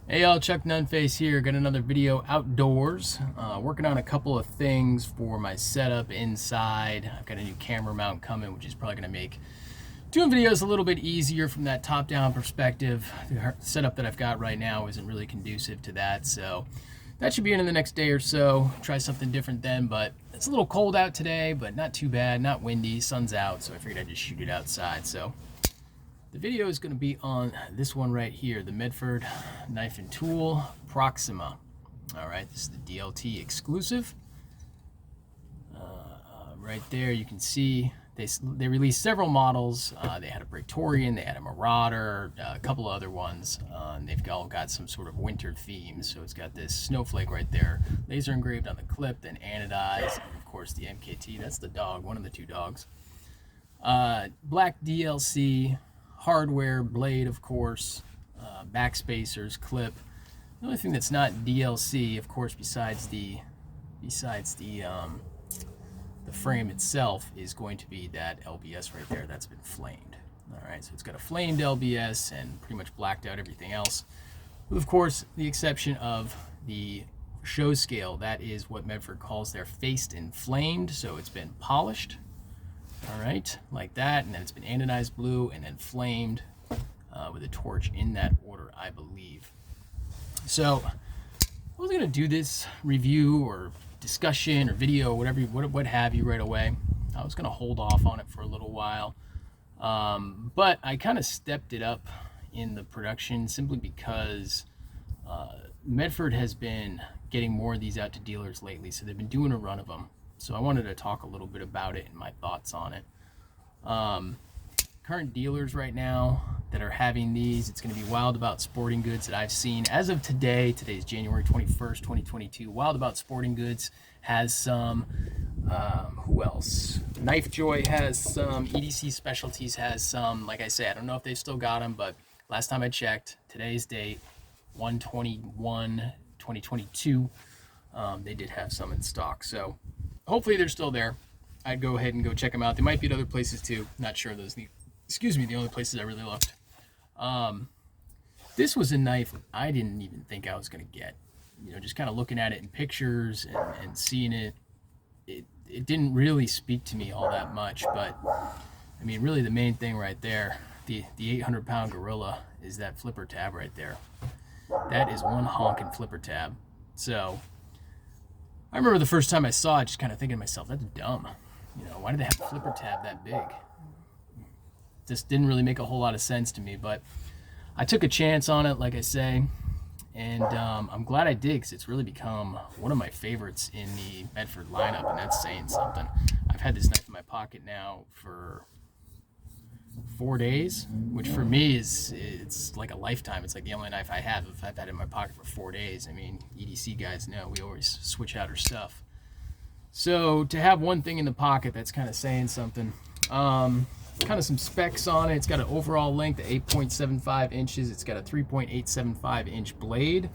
Hey y'all, Chuck Nunface here. Got another video outdoors. Working on a couple of things for my setup inside. I've got a new camera mount coming, which is probably going to make doing videos a little bit easier from that top-down perspective. The setup that I've got right now isn't really conducive to that, so that should be in the next day or so. Try something different then, but it's a little cold out today, but not too bad, not windy, sun's out, so I figured I'd just shoot it outside. So the video is going to be on this one right here, the Medford knife and tool Proxima. All right, this is the DLT exclusive. Right there, you can see they released several models. They had a Praetorian, they had a Marauder, a couple of other ones. And they've all got some sort of winter theme. So it's got this snowflake right there, laser engraved on the clip, then anodized, and of course the MKT. That's the dog, one of the two dogs. Black DLC. Hardware, blade, of course, back spacers, clip. The only thing that's not DLC, of course, besides the frame itself, is going to be that LBS right there that's been flamed. All right, so it's got a flamed LBS and pretty much blacked out everything else, with, of course, the exception of the show scale. That is what Medford calls their faced and flamed, so it's been polished. All right, like that, and then it's been anodized blue and then flamed with a torch in that order, I believe. So I was gonna do this review or discussion or video, whatever, what have you, right away. I was gonna hold off on it for a little while, but I kind of stepped it up in the production simply because Medford has been getting more of these out to dealers lately, so they've been doing a run of them. So I wanted to talk a little bit about it and my thoughts on it. Current dealers right now that are having these, it's going to be Wild About Sporting Goods that I've seen as of today. Today's January 21st, 2022. Wild About Sporting Goods has some. Who else? Knife Joy has some. EDC Specialties has some. Like I said, I don't know if they've still got them, but last time I checked, today's date, 1/21/2022, they did have some in stock. So hopefully they're still there. I'd go ahead and go check them out. They might be at other places too. Not sure. Those, the only places I really looked. This was a knife I didn't even think I was going to get. You know, just kind of looking at it in pictures and seeing it, it didn't really speak to me all that much. But I mean, really the main thing right there, the 800-pound gorilla, is that flipper tab right there. That is one honking flipper tab. So I remember the first time I saw it, just kind of thinking to myself, that's dumb. You know, why did they have a flipper tab that big? This didn't really make a whole lot of sense to me, but I took a chance on it, like I say, and I'm glad I did, because it's really become one of my favorites in the Medford lineup, and that's saying something. I've had this knife in my pocket now for 4 days, which for me it's like a lifetime. It's like the only knife I have if I've had it in my pocket for 4 days. I mean, EDC guys know we always switch out our stuff. So to have one thing in the pocket, that's kind of saying something. Kind of some specs on it. It's got an overall length of 8.75 inches. It's got a 3.875 inch blade.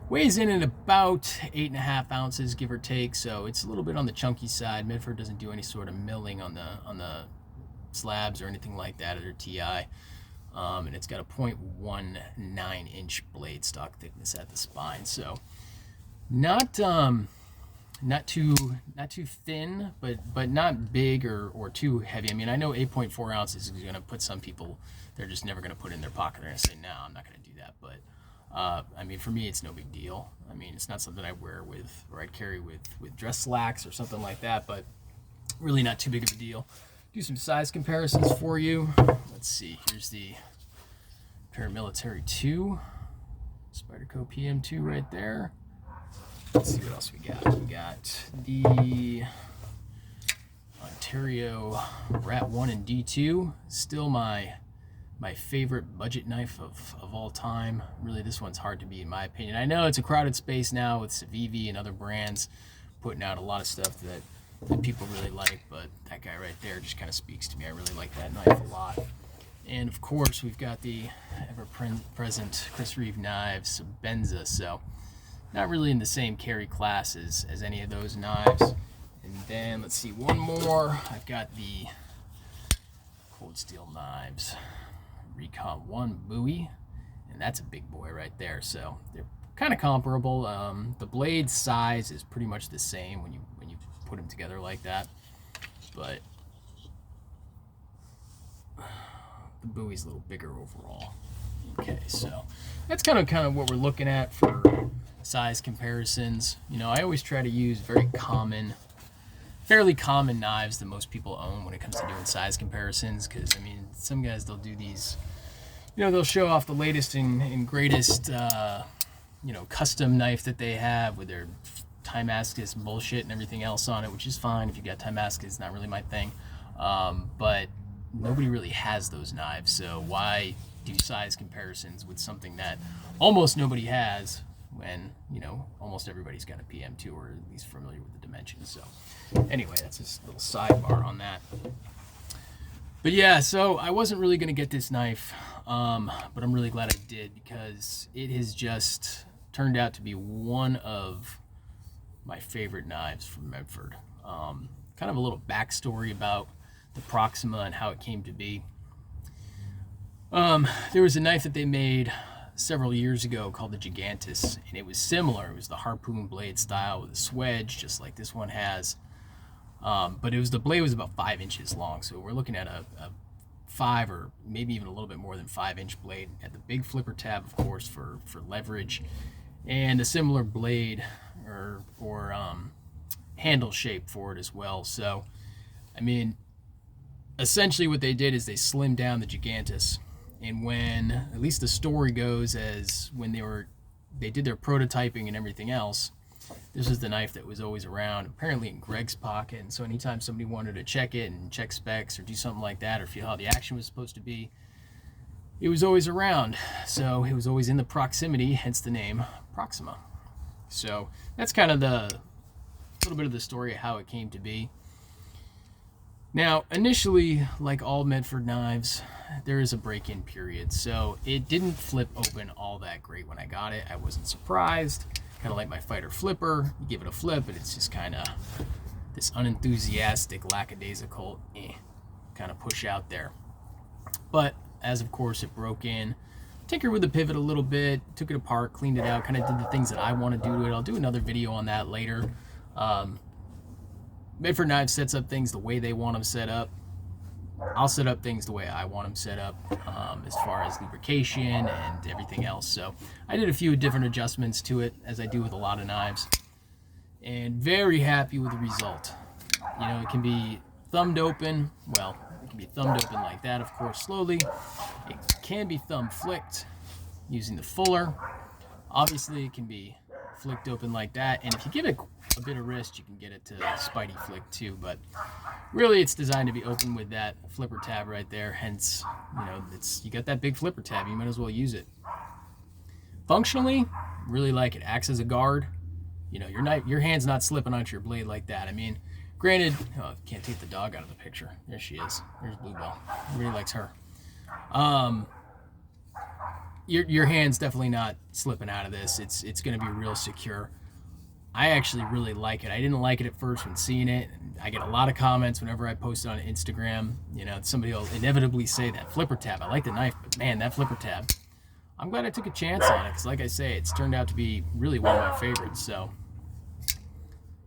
Weighs in at about 8.5 ounces, give or take. So it's a little bit on the chunky side. Medford doesn't do any sort of milling on the slabs or anything like that, or their TI. And it's got a 0.19 inch blade stock thickness at the spine. So not too thin, but not big or too heavy. I mean, I know 8.4 ounces is going to put some people, they're just never going to put it in their pocket. They're going to say, no, I'm not going to do that. But I mean, for me, it's no big deal. I mean, it's not something I wear with, or I'd carry with dress slacks or something like that, but really not too big of a deal. Do some size comparisons for you. Let's see, here's the Paramilitary 2, Spyderco PM2 right there. Let's see what else we got. We got the Ontario Rat 1 and D2. Still my favorite budget knife of all time. Really, this one's hard to beat in my opinion. I know it's a crowded space now with Civivi and other brands putting out a lot of stuff that people really like, but that guy right there just kind of speaks to me. I really like that knife a lot. And of course, we've got the ever-present Chris Reeve knives, Benza. So not really in the same carry class as any of those knives. And then let's see, one more. I've got the Cold Steel Knives Recon 1 Bowie and that's a big boy right there. So they're kind of comparable. The blade size is pretty much the same when you put them together like that, but the buoy's a little bigger overall. Okay, so that's kind of what we're looking at for size comparisons. You know, I always try to use fairly common knives that most people own when it comes to doing size comparisons, because I mean, some guys, they'll do these, you know, they'll show off the latest and greatest you know, custom knife that they have with their Damascus bullshit and everything else on it, which is fine if you got Damascus. It's not really my thing, but nobody really has those knives, so why do size comparisons with something that almost nobody has when, you know, almost everybody's got a PM2 or at least familiar with the dimensions. So anyway, that's just a little sidebar on that. But yeah, so I wasn't really going to get this knife, but I'm really glad I did, because it has just turned out to be one of my favorite knives from Medford. Kind of a little backstory about the Proxima and how it came to be. There was a knife that they made several years ago called the Gigantus, and it was similar. It was the harpoon blade style with a swedge, just like this one has. But the blade was about 5 inches long, so we're looking at a 5 or maybe even a little bit more than 5-inch blade. Had the big flipper tab, of course, for leverage, and a similar blade or handle shape for it as well. So, I mean, essentially what they did is they slimmed down the Gigantus, and when, at least the story goes, as when they did their prototyping and everything else, this is the knife that was always around, apparently in Greg's pocket. And so anytime somebody wanted to check it and check specs or do something like that, or feel how the action was supposed to be, it was always around. So it was always in the proximity, hence the name Proxima. So that's kind of the little bit of the story of how it came to be. Now, initially, like all Medford knives, there is a break-in period, so it didn't flip open all that great when I got it. I wasn't surprised. Kind of like my fighter flipper, you give it a flip, but it's just kind of this unenthusiastic, lackadaisical kind of push out there. But as of course it broke in, tinkered with the pivot a little bit, took it apart, cleaned it out, kind of did the things that I want to do to it. I'll do another video on that later. Medford Knives sets up things the way they want them set up. I'll set up things the way I want them set up, as far as lubrication and everything else. So I did a few different adjustments to it, as I do with a lot of knives, and very happy with the result. You know, it can be thumbed open. Well, it can be thumbed open like that, of course, slowly. It can be thumb flicked using the fuller. Obviously, it can be flicked open like that, and if you give it a bit of wrist, you can get it to Spidey flick too, but really it's designed to be open with that flipper tab right there. Hence, you know, you got that big flipper tab, you might as well use it. Functionally, really like it. Acts as a guard. You know, your hand's not slipping onto your blade like that. I mean, granted, can't take the dog out of the picture. There she is. There's Bluebell. Everybody likes her. Your hand's definitely not slipping out of this. It's going to be real secure. I actually really like it. I didn't like it at first when seeing it. I get a lot of comments whenever I post it on Instagram. You know, somebody will inevitably say that flipper tab. I like the knife, but man, that flipper tab. I'm glad I took a chance on it, because like I say, it's turned out to be really one of my favorites. So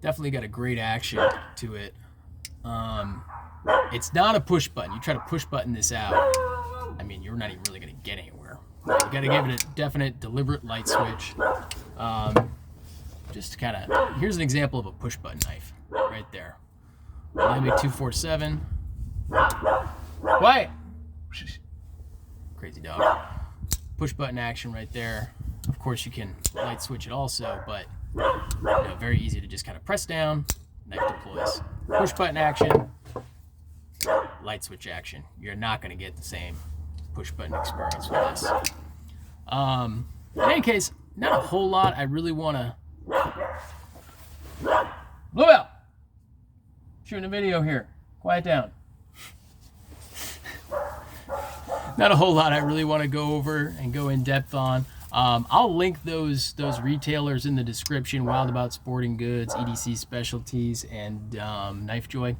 definitely got a great action to it. It's not a push button. You try to push button this out, I mean, you're not even really going to get anywhere. You got to give it a definite, deliberate light switch. Just kind of, here's an example of a push button knife right there. Olympic 247. Quiet. Crazy dog. Push button action right there. Of course, you can light switch it also, but you know, very easy to just kind of press down, knife deploys. Push button action, light switch action. You're not going to get the same push button experience with this. In any case, not a whole lot I really want to. Bluebell! Shooting a video here. Quiet down. Not a whole lot I really want to go over and go in depth on. I'll link those retailers in the description: Wildabout Sporting Goods, EDC Specialties, and Knife Joy.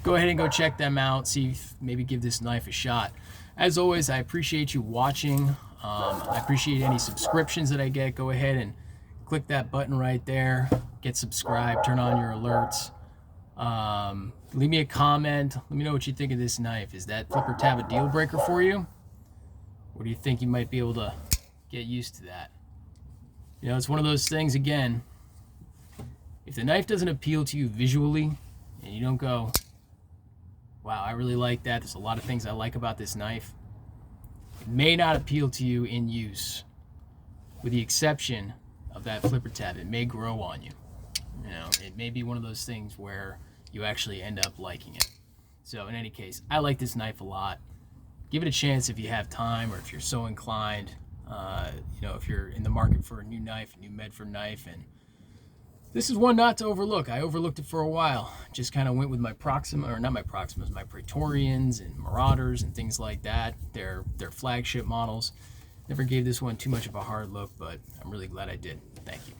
Go ahead and go check them out. See if maybe give this knife a shot. As always, I appreciate you watching. I appreciate any subscriptions that I get. Go ahead and click that button right there. Get subscribed. Turn on your alerts. Leave me a comment. Let me know what you think of this knife. Is that flipper tab a deal breaker for you? Or do you think you might be able to get used to that? You know, it's one of those things, again, if the knife doesn't appeal to you visually and you don't go, wow, I really like that, there's a lot of things I like about this knife, it may not appeal to you in use, with the exception of that flipper tab. It may grow on you. You know, it may be one of those things where you actually end up liking it. So in any case, I like this knife a lot. Give it a chance if you have time, or if you're so inclined. You know, if you're in the market for a new knife, a new Medford knife, and this is one not to overlook. I overlooked it for a while. Just kind of went with my Proxima, or not my Proximas, my Praetorians and Marauders and things like that. They're flagship models. Never gave this one too much of a hard look, but I'm really glad I did. Thank you.